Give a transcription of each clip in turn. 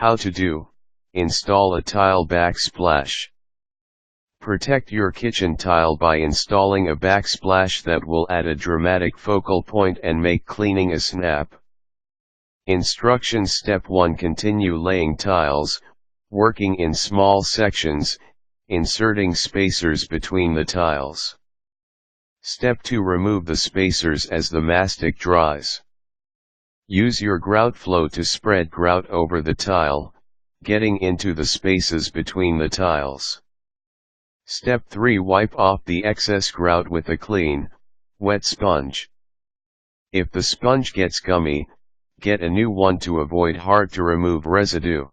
How to do: install a tile backsplash. Protect your kitchen tile by installing a backsplash that will add a dramatic focal point and make cleaning a snap. Instructions: Step 1. Continue laying tiles, working in small sections, inserting spacers between the tiles. Step 2. Remove the spacers as the mastic dries. Use your grout flow to spread grout over the tile, getting into the spaces between the tiles. Step 3. Wipe off the excess grout with a clean, wet sponge. If the sponge gets gummy, get a new one to avoid hard to remove residue.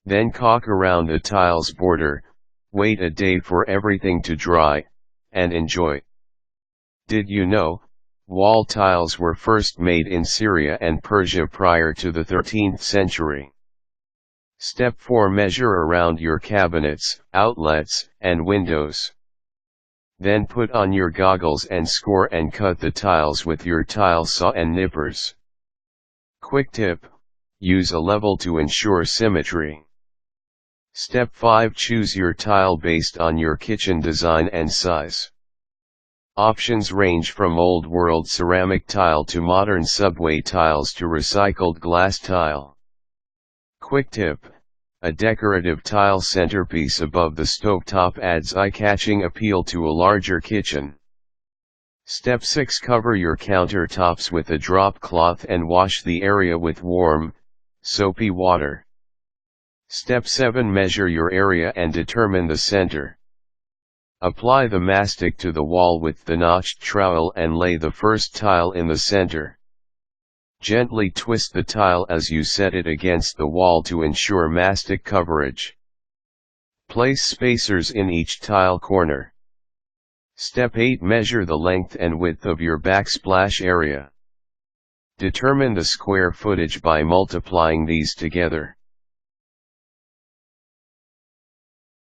Then caulk around the tile's border, wait a day for everything to dry, and enjoy. Did you know, wall tiles were first made in Syria and Persia prior to the 13th century. Step 4. Measure around your cabinets, outlets, and windows. Then put on your goggles and score and cut the tiles with your tile saw and nippers. Quick tip: use a level to ensure symmetry. Step 5. Choose your tile based on your kitchen design and size. Options range from old world ceramic tile to modern subway tiles to recycled glass tile. Quick tip: a decorative tile centerpiece above the stovetop adds eye-catching appeal to a larger kitchen. Step 6. Cover your countertops with a drop cloth and wash the area with warm, soapy water. Step 7. Measure your area and determine the center. Apply the mastic to the wall with the notched trowel and lay the first tile in the center. Gently twist the tile as you set it against the wall to ensure mastic coverage. Place spacers in each tile corner. Step 8. Measure the length and width of your backsplash area. Determine the square footage by multiplying these together.